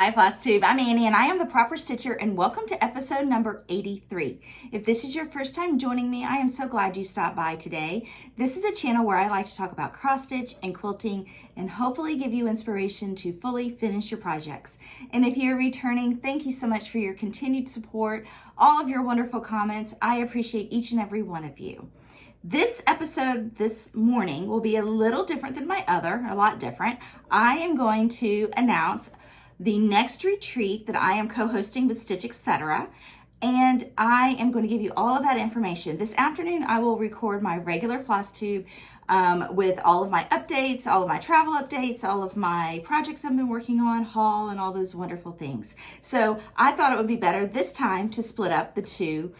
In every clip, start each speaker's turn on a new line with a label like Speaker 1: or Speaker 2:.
Speaker 1: Hi Flosstube, I'm Annie and I am the Proper Stitcher and welcome to episode number 83. If this is your first time joining me, I am so glad you stopped by today. This is a channel where I like to talk about cross stitch and quilting and hopefully give you inspiration to fully finish your projects. And if you're returning, thank you so much for your continued support, all of your wonderful comments. I appreciate each and every one of you. This episode this morning will be a little different than my other, a lot different. I am going to announce the next retreat that I am co-hosting with Stitch Etc. And I am going to give you all of that information. This afternoon, I will record my regular Flosstube with all of my updates, all of my travel updates, all of my projects I've been working on, haul, and all those wonderful things. So I thought it would be better this time to split up the two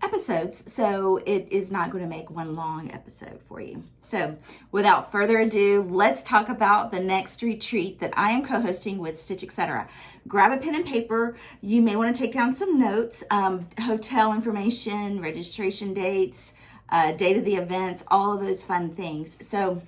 Speaker 1: episodes, so it is not going to make one long episode for you. So without further ado, let's talk about the next retreat that I am co-hosting with Stitch Etc. Grab a pen and paper. You may want to take down some notes, hotel information, registration dates, date of the events, all of those fun things. So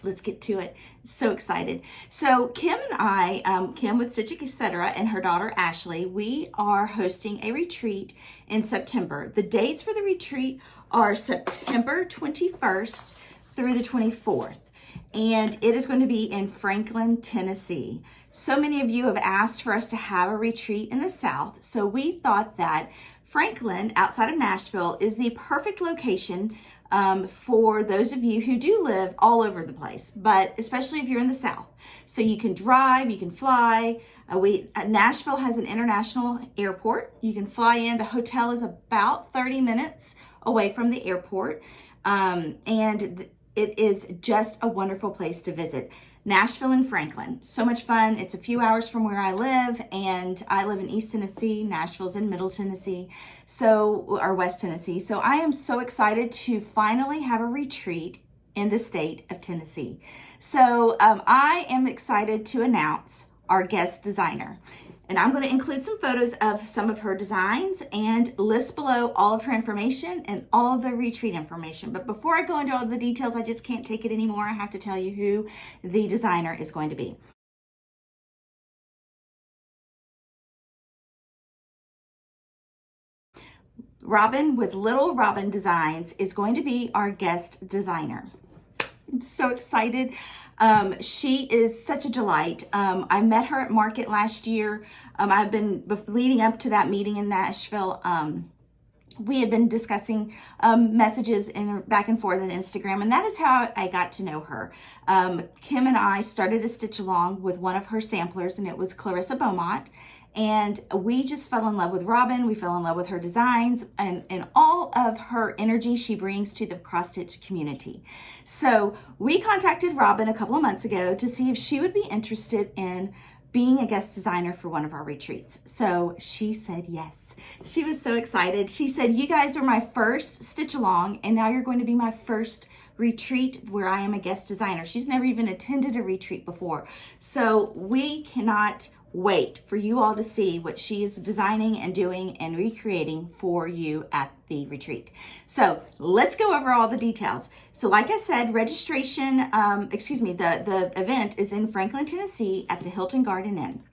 Speaker 1: let's get to it. So excited. So Kim and I, Kim with Stitch Etc. and her daughter Ashley, we are hosting a retreat in September. The dates for the retreat are September 21st through the 24th. And it is going to be in Franklin, Tennessee. So many of you have asked for us to have a retreat in the South. So we thought that Franklin, outside of Nashville, is the perfect location for those of you who do live all over the place, but especially if you're in the South. So you can drive, you can fly. Nashville has an international airport. You can fly in. The hotel is about 30 minutes away from the airport. And it is just a wonderful place to visit. Nashville and Franklin, so much fun. It's a few hours from where I live, and I live in East Tennessee. Nashville's in Middle Tennessee, or West Tennessee. So I am so excited to finally have a retreat in the state of Tennessee. So I am excited to announce our guest designer. And I'm going to include some photos of some of her designs and list below all of her information and all of the retreat information. But before I go into all the details, I just can't take it anymore. I have to tell you who the designer is going to be. Robin with Little Robin Designs is going to be our guest designer. I'm so excited. She is such a delight. I met her at Market last year. I've been leading up to that meeting in Nashville. We had been discussing messages back and forth on Instagram, and that is how I got to know her. Kim and I started a stitch along with one of her samplers, and it was Clarissa Beaumont. And we just fell in love with Robin. We fell in love with her designs and all of her energy she brings to the cross stitch community. So we contacted Robin a couple of months ago to see if she would be interested in being a guest designer for one of our retreats. So she said yes. She was so excited. She said, "You guys were my first stitch along, and now you're going to be my first retreat where I am a guest designer." She's never even attended a retreat before. So we cannot wait for you all to see what she is designing and doing and recreating for you at the retreat. So let's go over all the details. So like I said, registration, the event is in Franklin, Tennessee at the Hilton Garden Inn.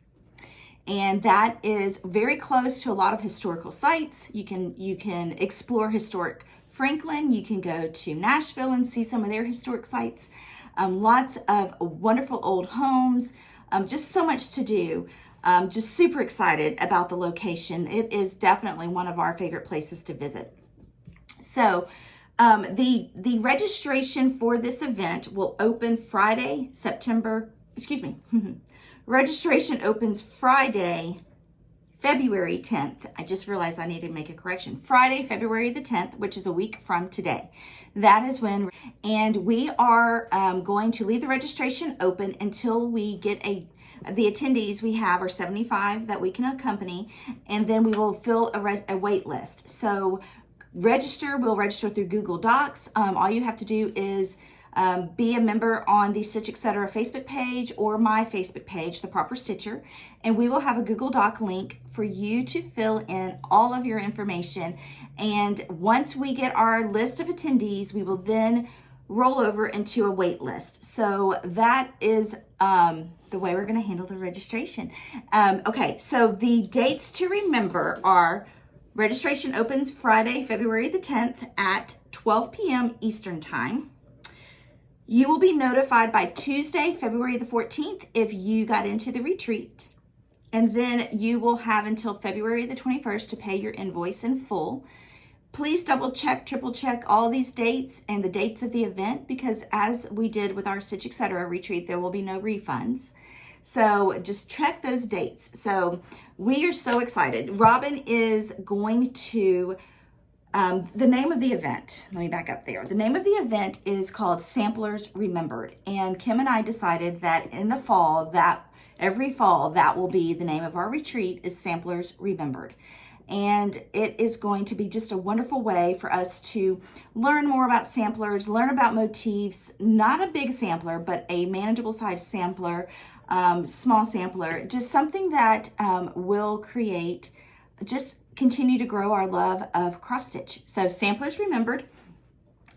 Speaker 1: And that is very close to a lot of historical sites. You can explore historic Franklin. You can go to Nashville and see some of their historic sites. Lots of wonderful old homes. Just so much to do. Just super excited about the location. It is definitely one of our favorite places to visit. So the registration for this event will open Friday, registration opens Friday, February 10th. I just realized I need to make a correction. Friday, February the 10th, which is a week from today. That is when, and we are going to leave the registration open until we get the attendees we have are 75 that we can accompany, and then we will fill a wait list. So we'll register through Google Docs. All you have to do is be a member on the Stitch Etc. Facebook page or my Facebook page, The Proper Stitcher, and we will have a Google Doc link for you to fill in all of your information. And once we get our list of attendees, we will then roll over into a wait list. So that is the way we're going to handle the registration. Okay, so the dates to remember are registration opens Friday, February the 10th at 12 p.m. Eastern Time. You will be notified by Tuesday, February the 14th if you got into the retreat. And then you will have until February the 21st to pay your invoice in full. Please double check, triple check all these dates and the dates of the event, because as we did with our Stitch Etc. retreat, there will be no refunds. So just check those dates. So we are so excited. Robin is going to, the name of the event, let me back up there. The name of the event is called Samplers Remembered. And Kim and I decided that in the fall, every fall, that will be the name of our retreat, is Samplers Remembered. And it is going to be just a wonderful way for us to learn more about samplers, learn about motifs, not a big sampler, but a manageable size sampler, small sampler, just something that will create, just continue to grow our love of cross stitch. So Samplers Remembered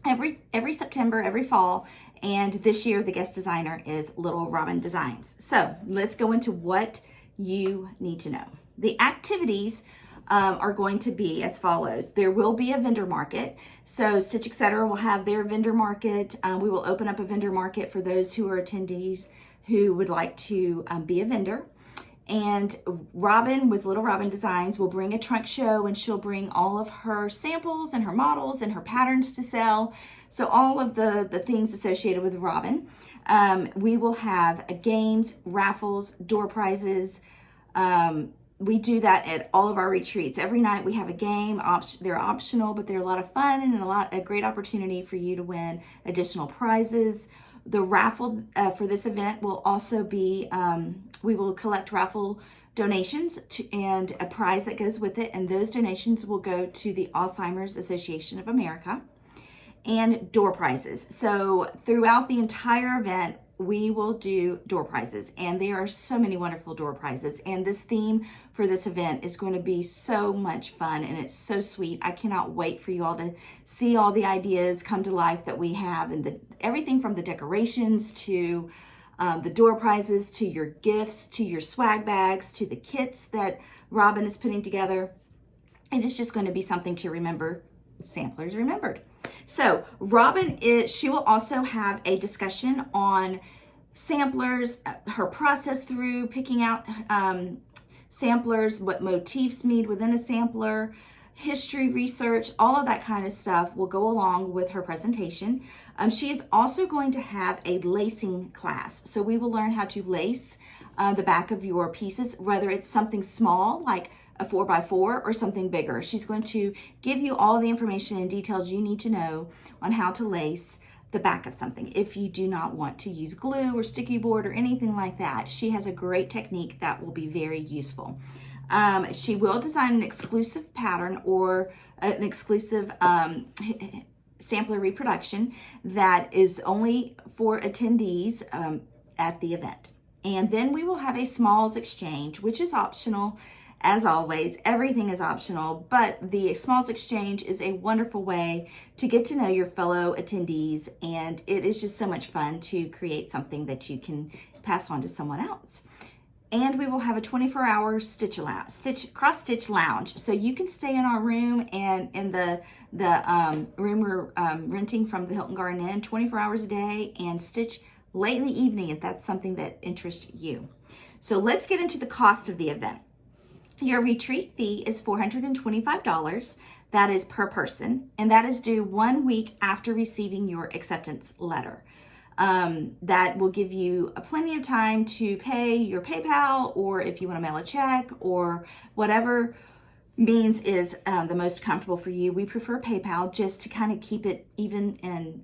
Speaker 1: every September, every fall. And this year, the guest designer is Little Robin Designs. So let's go into what you need to know. The activities are going to be as follows. There will be a vendor market. So Stitch Etc. will have their vendor market. We will open up a vendor market for those who are attendees who would like to be a vendor. And Robin with Little Robin Designs will bring a trunk show, and she'll bring all of her samples and her models and her patterns to sell. So all of the things associated with Robin. We will have games, raffles, door prizes. We do that at all of our retreats. Every night we have a game. They're optional, but they're a lot of fun and a great opportunity for you to win additional prizes. The raffle for this event will also be, we will collect raffle donations and a prize that goes with it. And those donations will go to the Alzheimer's Association of America, and door prizes. So throughout the entire event, we will do door prizes, and there are so many wonderful door prizes. And this theme for this event is going to be so much fun, and it's so sweet. I cannot wait for you all to see all the ideas come to life that we have, and everything from the decorations to the door prizes, to your gifts, to your swag bags, to the kits that Robin is putting together. It is just going to be something to remember. Samplers Remembered. So Robin she will also have a discussion on samplers, her process through picking out samplers, what motifs mean within a sampler, history research, all of that kind of stuff will go along with her presentation. She is also going to have a lacing class. So we will learn how to lace the back of your pieces, whether it's something small like a 4x4 or something bigger. She's going to give you all the information and details you need to know on how to lace the back of something. If you do not want to use glue or sticky board or anything like that, she has a great technique that will be very useful. She will design an exclusive pattern or an exclusive sampler reproduction that is only for attendees at the event. And then we will have a smalls exchange, which is optional. As always, everything is optional, but the Smalls Exchange is a wonderful way to get to know your fellow attendees, and it is just so much fun to create something that you can pass on to someone else. And we will have a 24-hour cross stitch lounge, so you can stay in our room and in the room we're renting from the Hilton Garden Inn 24 hours a day and stitch late in the evening if that's something that interests you. So let's get into the cost of the event. Your retreat fee is $425. That is per person, and that is due 1 week after receiving your acceptance letter. That will give you plenty of time to pay your PayPal, or if you want to mail a check, or whatever means is the most comfortable for you. We prefer PayPal just to kind of keep it even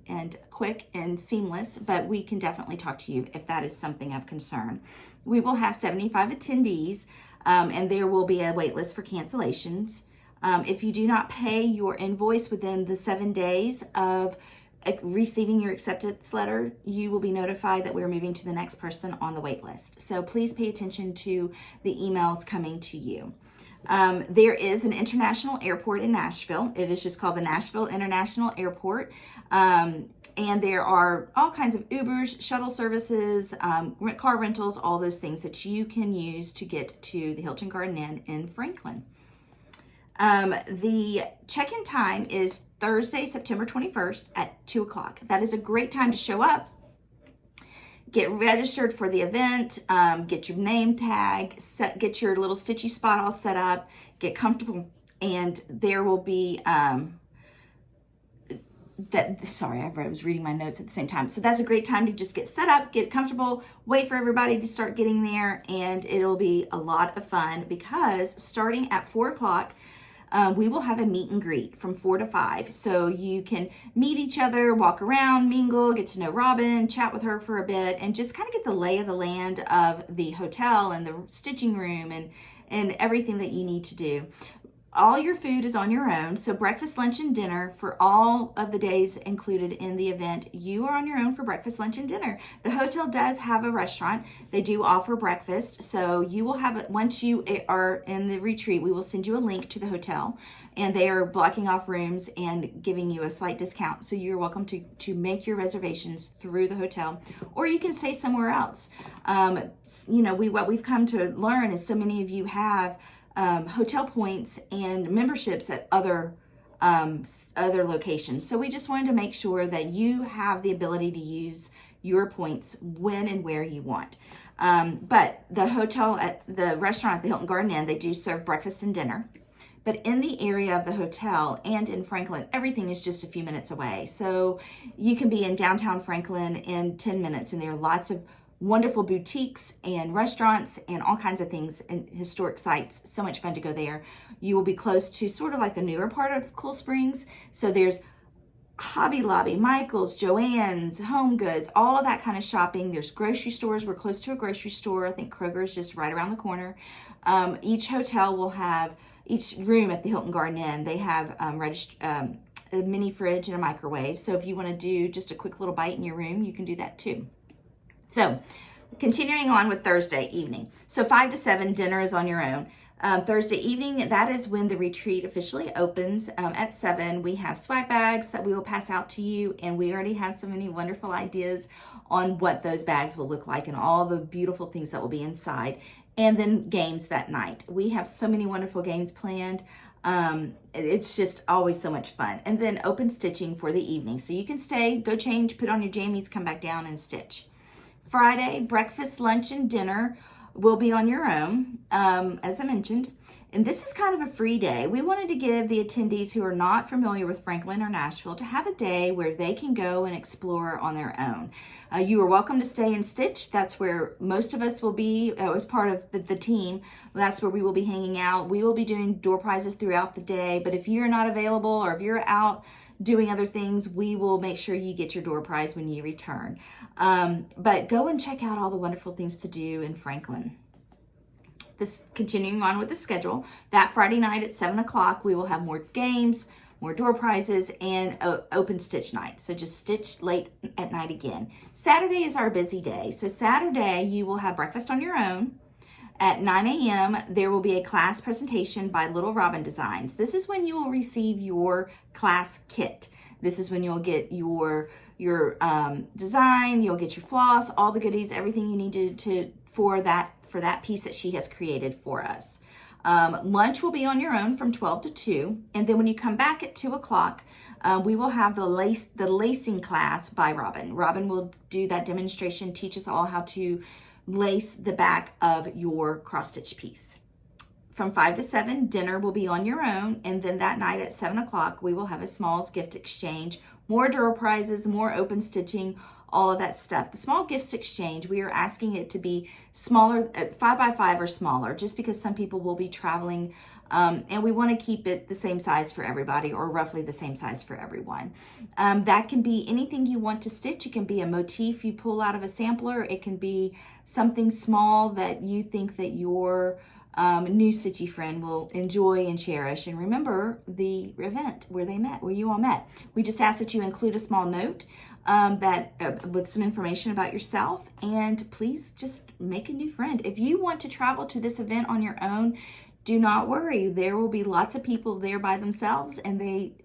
Speaker 1: and quick and seamless, but we can definitely talk to you if that is something of concern. We will have 75 attendees. And there will be a wait list for cancellations. If you do not pay your invoice within the 7 days of receiving your acceptance letter, you will be notified that we're moving to the next person on the wait list. So please pay attention to the emails coming to you. There is an international airport in Nashville. It is just called the Nashville International Airport. And there are all kinds of Ubers, shuttle services, car rentals, all those things that you can use to get to the Hilton Garden Inn in Franklin. The check-in time is Thursday, September 21st at 2 o'clock. That is a great time to show up, get registered for the event, get your name tag, get your little stitchy spot all set up, get comfortable, and there will be, sorry, I was reading my notes at the same time. So that's a great time to just get set up, get comfortable, wait for everybody to start getting there, and it'll be a lot of fun because starting at 4 o'clock, we will have a meet and greet from 4 to 5. So you can meet each other, walk around, mingle, get to know Robin, chat with her for a bit, and just kind of get the lay of the land of the hotel and the stitching room and everything that you need to do. All your food is on your own. So breakfast, lunch, and dinner for all of the days included in the event. You are on your own for breakfast, lunch, and dinner. The hotel does have a restaurant. They do offer breakfast. So you will have it once you are in the retreat. We will send you a link to the hotel, and they are blocking off rooms and giving you a slight discount. So you're welcome to make your reservations through the hotel, or you can stay somewhere else. What we've come to learn is so many of you have hotel points and memberships at other locations. So we just wanted to make sure that you have the ability to use your points when and where you want. But the hotel, at the restaurant at the Hilton Garden Inn, they do serve breakfast and dinner. But in the area of the hotel and in Franklin, everything is just a few minutes away. So you can be in downtown Franklin in 10 minutes, and there are lots of wonderful boutiques and restaurants and all kinds of things and historic sites. So much fun to go there. You will be close to sort of like the newer part of Cool Springs. So there's Hobby Lobby, Michael's, Joann's, Home Goods, all of that kind of shopping. There's grocery stores. We're close to a grocery store. I think Kroger is just right around the corner. Each hotel will have, each room at the Hilton Garden Inn, they have a mini fridge and a microwave. So if you want to do just a quick little bite in your room, you can do that too. So continuing on with Thursday evening. So 5 to 7, dinner is on your own. Thursday evening, that is when the retreat officially opens. At 7, we have swag bags that we will pass out to you, and we already have so many wonderful ideas on what those bags will look like and all the beautiful things that will be inside. And then games that night. We have so many wonderful games planned. It's just always so much fun. And then open stitching for the evening. So you can stay, go change, put on your jammies, come back down and stitch. Friday, breakfast, lunch, and dinner will be on your own, as I mentioned. And this is kind of a free day. We wanted to give the attendees who are not familiar with Franklin or Nashville to have a day where they can go and explore on their own. You are welcome to stay and stitch. That's where most of us will be as part of the team. That's where we will be hanging out. We will be doing door prizes throughout the day. But if you're not available or if you're out doing other things, we will make sure you get your door prize when you return. But go and check out all the wonderful things to do in Franklin. Continuing on with the schedule, that Friday night at 7 o'clock, we will have more games, more door prizes, and open stitch night. So just stitch late at night again. Saturday is our busy day. So Saturday, you will have breakfast on your own. At 9 a.m., there will be a class presentation by Little Robin Designs. This is when you will receive your class kit. This is when you'll get your design, you'll get your floss, all the goodies, everything you need for that piece that she has created for us. Lunch will be on your own from 12 to 2. And then when you come back at 2 o'clock, we will have the lacing class by Robin. Robin will do that demonstration, teach us all how to lace the back of your cross stitch piece. From 5 to 7, dinner will be on your own. And then that night at 7 o'clock, we will have a smalls gift exchange, more door prizes, more open stitching, all of that stuff. The small gifts exchange, we are asking it to be smaller, 5 by 5 or smaller, just because some people will be traveling, and we want to keep it the same size for everybody, or roughly the same size for everyone. That can be anything you want to stitch. It can be a motif you pull out of a sampler. It can be something small that you think that your new stitchy friend will enjoy and cherish. And remember the event where you all met. We just ask that you include a small note with some information about yourself, and please just make a new friend. If you want to travel to this event on your own, do not worry. There will be lots of people there by themselves, and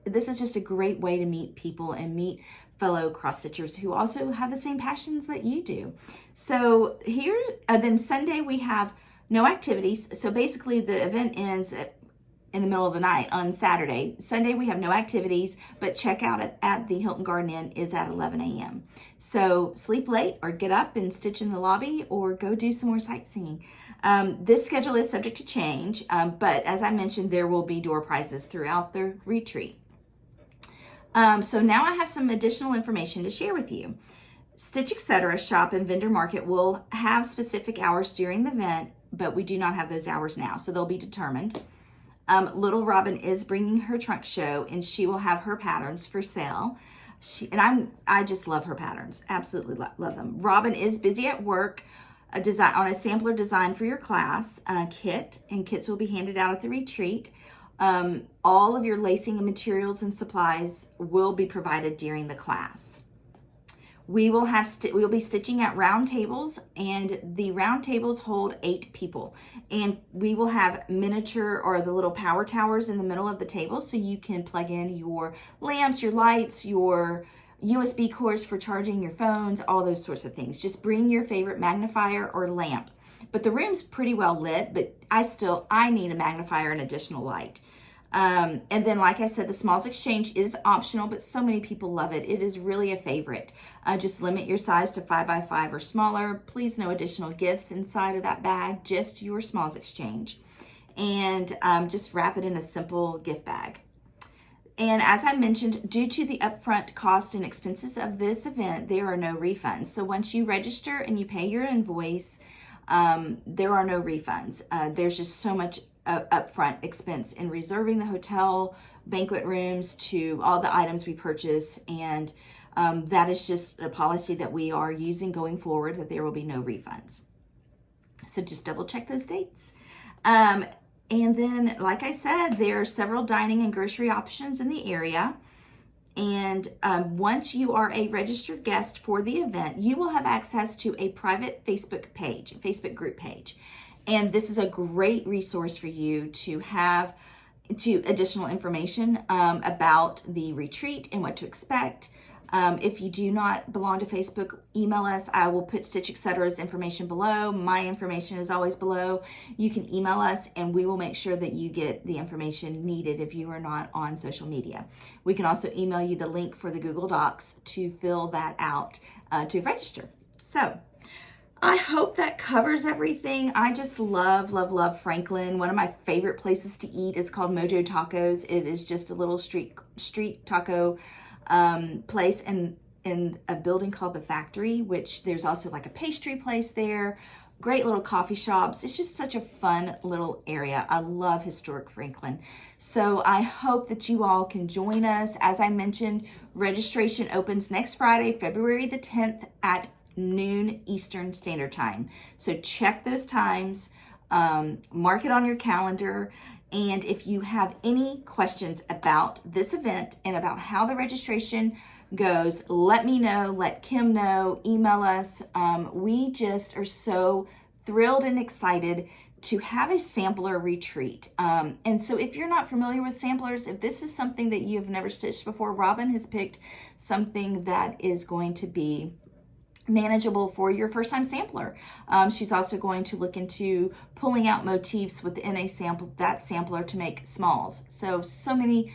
Speaker 1: this is just a great way to meet people and meet fellow cross-stitchers who also have the same passions that you do. So here, then Sunday we have no activities. So basically the event ends in the middle of the night on Saturday. Sunday we have no activities, but checkout at the Hilton Garden Inn is at 11 a.m. So sleep late or get up and stitch in the lobby or go do some more sightseeing. This schedule is subject to change, but as I mentioned, there will be door prizes throughout the retreat. So now I have some additional information to share with you. Stitch Etc. shop and vendor market will have specific hours during the event, but we do not have those hours now, so they'll be determined. Little Robin is bringing her trunk show, and she will have her patterns for sale. I just love her patterns, absolutely love them. Robin is busy at work on a sampler design for your class kit, and kits will be handed out at the retreat. All of your lacing and materials and supplies will be provided during the class. We will be stitching at round tables, and the round tables hold 8 people, and we will have miniature or the little power towers in the middle of the table, so you can plug in your lamps, your lights, your USB cords for charging your phones, all those sorts of things. Just bring your favorite magnifier or lamp. But the room's pretty well lit, but I need a magnifier and additional light. And then, like I said, the smalls exchange is optional, but so many people love it. It is really a favorite. Just limit your size to 5x5 or smaller. Please, no additional gifts inside of that bag, just your smalls exchange. And just wrap it in a simple gift bag. And as I mentioned, due to the upfront cost and expenses of this event, there are no refunds. So once you register and you pay your invoice, there are no refunds. There's just so much upfront expense in reserving the hotel, banquet rooms, to all the items we purchase, and that is just a policy that we are using going forward, that there will be no refunds. So just double check those dates. And then, like I said, there are several dining and grocery options in the area. And once you are a registered guest for the event, you will have access to a private Facebook group page. And this is a great resource for you to have additional information about the retreat and what to expect. If you do not belong to Facebook, email us. I will put Stitch Etc's information below. My information is always below. You can email us, and we will make sure that you get the information needed if you are not on social media. We can also email you the link for the Google Docs to fill that out to register. So I hope that covers everything. I just love Franklin. One of my favorite places to eat is called Mojo Tacos. It is just a little street taco place in a building called the Factory, which there's also like a pastry place there, great little coffee shops. It's just such a fun little area. I love historic Franklin. So I hope that you all can join us. As I mentioned, registration opens next Friday, February the 10th at noon Eastern Standard Time. So check those times, mark it on your calendar. And if you have any questions about this event and about how the registration goes, let me know, let Kim know, email us. We just are so thrilled and excited to have a sampler retreat. And so if you're not familiar with samplers, if this is something that you have never stitched before, Robin has picked something that is going to be manageable for your first time sampler. She's also going to look into pulling out motifs within that sampler to make smalls. So many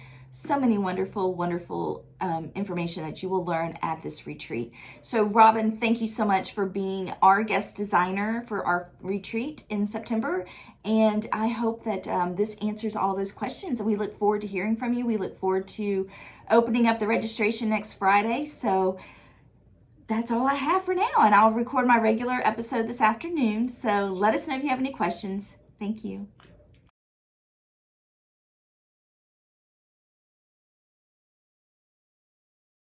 Speaker 1: wonderful information that you will learn at this retreat. So Robin, thank you so much for being our guest designer for our retreat in September. And I hope that this answers all those questions. And we look forward to hearing from you. We look forward to opening up the registration next Friday. So that's all I have for now, and I'll record my regular episode this afternoon. So let us know if you have any questions. Thank you.